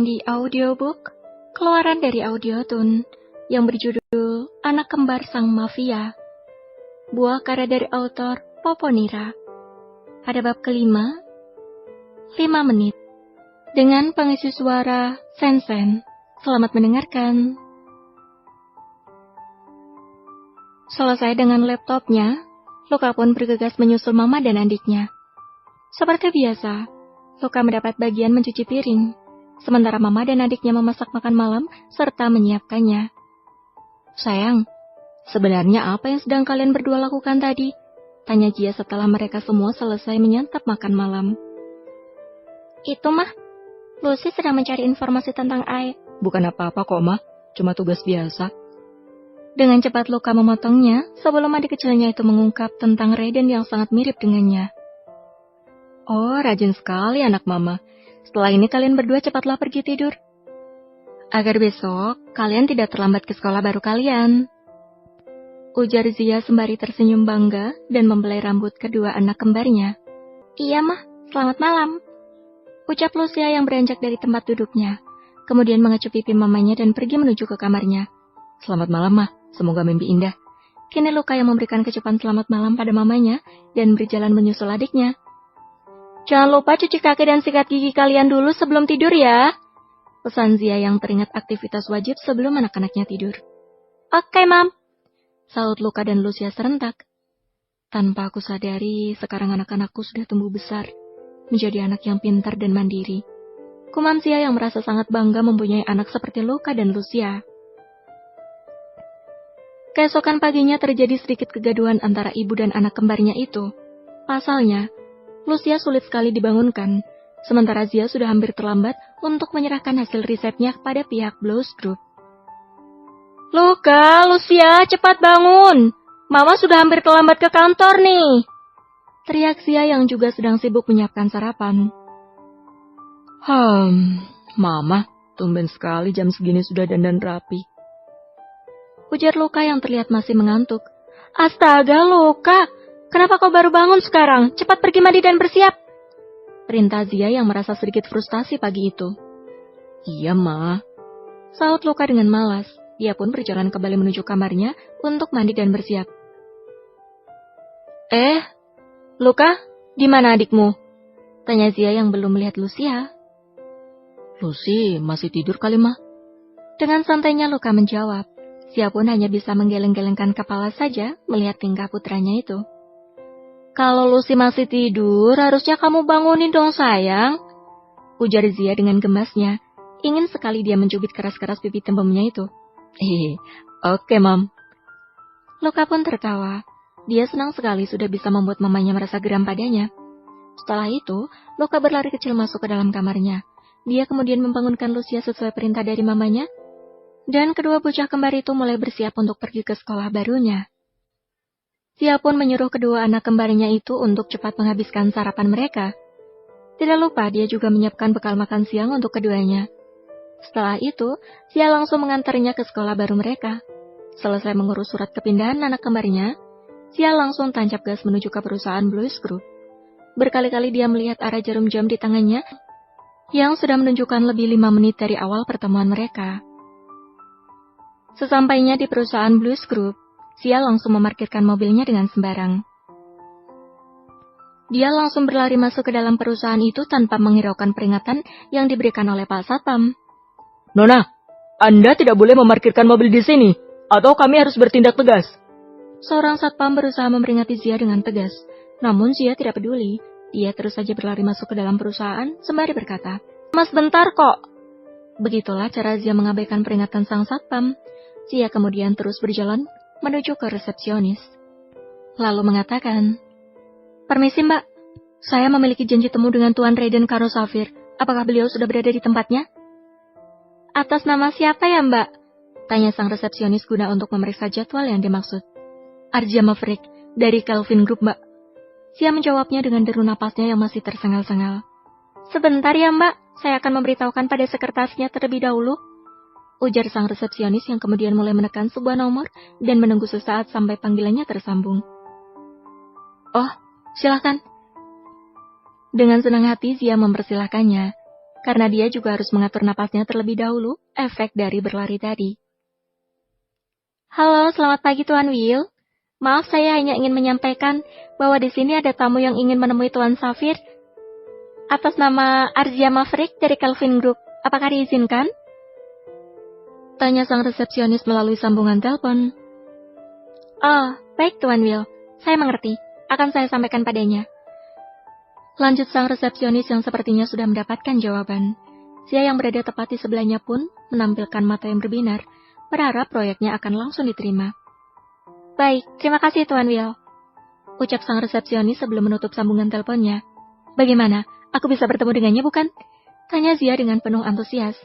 di audiobook keluaran dari Audiotune yang berjudul Anak Kembar Sang Mafia, buah karya dari autor Poponira. Pada bab kelima, 5 menit, dengan pengisi suara Sensen. Selamat mendengarkan. Selesai dengan laptopnya, Luka pun bergegas menyusul mama dan adiknya. Seperti biasa, Luka mendapat bagian mencuci piring, sementara mama dan adiknya memasak makan malam serta menyiapkannya. Sayang, sebenarnya apa yang sedang kalian berdua lakukan tadi? Tanya Jia setelah mereka semua selesai menyantap makan malam. Itu mah, Lucy sedang mencari informasi tentang Ai. Bukan apa-apa kok mah, cuma tugas biasa. Dengan cepat Luka memotongnya sebelum adik kecilnya itu mengungkap tentang Raiden yang sangat mirip dengannya. Oh, rajin sekali anak mama. Setelah ini kalian berdua cepatlah pergi tidur. Agar besok kalian tidak terlambat ke sekolah baru kalian. Ujar Zia sembari tersenyum bangga dan membelai rambut kedua anak kembarnya. Iya mah, selamat malam. Ucap Lucia yang beranjak dari tempat duduknya, kemudian mengecup pipi mamanya dan pergi menuju ke kamarnya. Selamat malam mah, semoga mimpi indah. Kini Luka yang memberikan kecupan selamat malam pada mamanya dan berjalan menyusul adiknya. Jangan lupa cuci kaki dan sikat gigi kalian dulu sebelum tidur ya. Pesan Zia yang teringat aktivitas wajib sebelum anak-anaknya tidur. Oke, Mam. Saut Luka dan Lucia serentak. Tanpa aku sadari, sekarang anak-anakku sudah tumbuh besar, menjadi anak yang pintar dan mandiri. Kumam Zia yang merasa sangat bangga mempunyai anak seperti Luka dan Lucia. Keesokan paginya terjadi sedikit kegaduhan antara ibu dan anak kembarnya itu. Pasalnya, Lucia sulit sekali dibangunkan, sementara Zia sudah hampir terlambat untuk menyerahkan hasil risetnya kepada pihak Blues Group. Luka, Lucia, cepat bangun! Mama sudah hampir terlambat ke kantor nih! Teriak Zia yang juga sedang sibuk menyiapkan sarapan. Mama, tumben sekali jam segini sudah dandan rapi. Ujar Luka yang terlihat masih mengantuk. Astaga, Luka! Kenapa kau baru bangun sekarang? Cepat pergi mandi dan bersiap! Perintah Zia yang merasa sedikit frustasi pagi itu. Iya, Ma. Saut Luka dengan malas. Dia pun berjalan kembali menuju kamarnya untuk mandi dan bersiap. Luka, di mana adikmu? Tanya Zia yang belum melihat Lucia. Lucy masih tidur kali, Ma. Dengan santainya Luka menjawab. Zia pun hanya bisa menggeleng-gelengkan kepala saja melihat tingkah putranya itu. Kalau Lucy masih tidur, harusnya kamu bangunin dong sayang. Ujar Zia dengan gemasnya. Ingin sekali dia mencubit keras-keras pipi tembemnya itu. Oke, Mam. Luka pun tertawa. Dia senang sekali sudah bisa membuat mamanya merasa geram padanya. Setelah itu, Luka berlari kecil masuk ke dalam kamarnya. Dia kemudian membangunkan Lucia sesuai perintah dari mamanya. Dan kedua bocah kembar itu mulai bersiap untuk pergi ke sekolah barunya. Zia pun menyuruh kedua anak kembarnya itu untuk cepat menghabiskan sarapan mereka. Tidak lupa dia juga menyiapkan bekal makan siang untuk keduanya. Setelah itu, Zia langsung mengantarnya ke sekolah baru mereka. Selesai mengurus surat kepindahan anak kembarnya, Zia langsung tancap gas menuju ke perusahaan Blues Group. Berkali-kali dia melihat arah jarum jam di tangannya, yang sudah menunjukkan lebih 5 menit dari awal pertemuan mereka. Sesampainya di perusahaan Blues Group, Zia langsung memarkirkan mobilnya dengan sembarang. Dia langsung berlari masuk ke dalam perusahaan itu tanpa menghiraukan peringatan yang diberikan oleh Pak Satpam. Nona, Anda tidak boleh memarkirkan mobil di sini, atau kami harus bertindak tegas. Seorang Satpam berusaha memperingati Zia dengan tegas, namun Zia tidak peduli. Dia terus saja berlari masuk ke dalam perusahaan sembari berkata, Mas bentar kok. Begitulah cara Zia mengabaikan peringatan sang Satpam. Zia kemudian terus berjalan menuju ke resepsionis. Lalu mengatakan, Permisi Mbak, saya memiliki janji temu dengan Tuan Raiden Karosafir. Apakah beliau sudah berada di tempatnya? Atas nama siapa ya Mbak? Tanya sang resepsionis guna untuk memeriksa jadwal yang dimaksud. Arja Maverick, dari Kelvin Group Mbak. Zia menjawabnya dengan deru napasnya yang masih tersengal-sengal. Sebentar ya Mbak, saya akan memberitahukan pada sekretarisnya terlebih dahulu. Ujar sang resepsionis yang kemudian mulai menekan sebuah nomor dan menunggu sesaat sampai panggilannya tersambung. Oh, silakan. Dengan senang hati Zia mempersilahkannya. karena dia juga harus mengatur napasnya terlebih dahulu, efek dari berlari tadi. Halo, selamat pagi Tuan Will. Maaf, saya hanya ingin menyampaikan bahwa di sini ada tamu yang ingin menemui Tuan Safir. Atas nama Arzia Maverick dari Kelvin Group, apakah diizinkan? Tanya sang resepsionis melalui sambungan telepon. Oh, baik Tuan Will, saya mengerti. Akan saya sampaikan padanya. Lanjut sang resepsionis yang sepertinya sudah mendapatkan jawaban. Zia yang berada tepat di sebelahnya pun menampilkan mata yang berbinar, berharap proyeknya akan langsung diterima. Baik, terima kasih Tuan Will. Ucap sang resepsionis sebelum menutup sambungan teleponnya. Bagaimana? Aku bisa bertemu dengannya bukan? Tanya Zia dengan penuh antusias.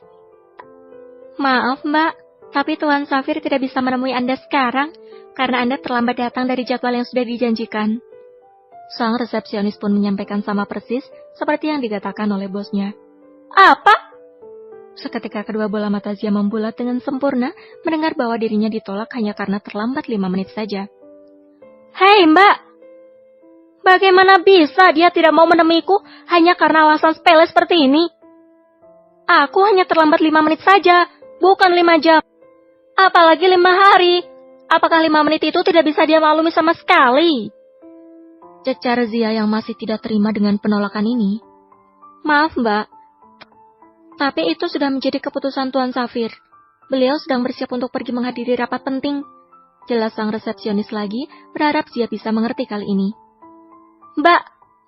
Maaf Mbak, tapi Tuan Safir tidak bisa menemui Anda sekarang, karena Anda terlambat datang dari jadwal yang sudah dijanjikan. Sang resepsionis pun menyampaikan sama persis seperti yang dikatakan oleh bosnya. Apa? Seketika kedua bola mata Zia membulat dengan sempurna mendengar bahwa dirinya ditolak hanya karena terlambat 5 menit saja. Hei Mbak, bagaimana bisa dia tidak mau menemuiku hanya karena alasan sepele seperti ini? Aku hanya terlambat 5 menit saja, bukan 5 jam. Apalagi 5 hari. Apakah 5 menit itu tidak bisa dia maklumi sama sekali? Cecar Zia yang masih tidak terima dengan penolakan ini. Maaf Mbak, tapi itu sudah menjadi keputusan Tuan Safir. Beliau sedang bersiap untuk pergi menghadiri rapat penting. Jelas sang resepsionis lagi, berharap Zia bisa mengerti kali ini. Mbak,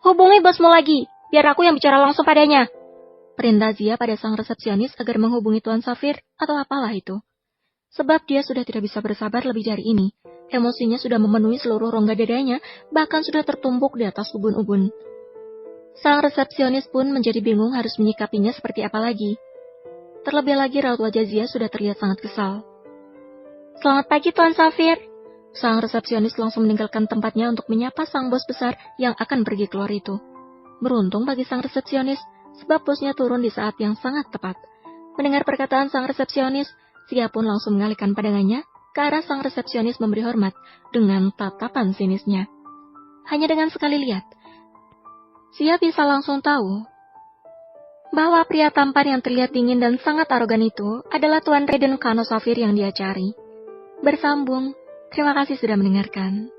hubungi bosmu lagi, biar aku yang bicara langsung padanya. Perintah Zia pada sang resepsionis agar menghubungi Tuan Safir atau apalah itu. Sebab dia sudah tidak bisa bersabar lebih dari ini. Emosinya sudah memenuhi seluruh rongga dadanya, bahkan sudah tertumpuk di atas ubun-ubun. Sang resepsionis pun menjadi bingung harus menyikapinya seperti apa lagi. Terlebih lagi raut wajah Zia sudah terlihat sangat kesal. Selamat pagi Tuan Safir. Sang resepsionis langsung meninggalkan tempatnya untuk menyapa sang bos besar yang akan pergi keluar itu. Beruntung bagi sang resepsionis, sebab bosnya turun di saat yang sangat tepat. Mendengar perkataan sang resepsionis, Zia pun langsung mengalihkan pandangannya ke arah sang resepsionis memberi hormat dengan tatapan sinisnya. Hanya dengan sekali lihat, Zia bisa langsung tahu bahwa pria tampan yang terlihat dingin dan sangat arogan itu adalah Tuan Raiden Kano Safir yang dia cari. Bersambung, terima kasih sudah mendengarkan.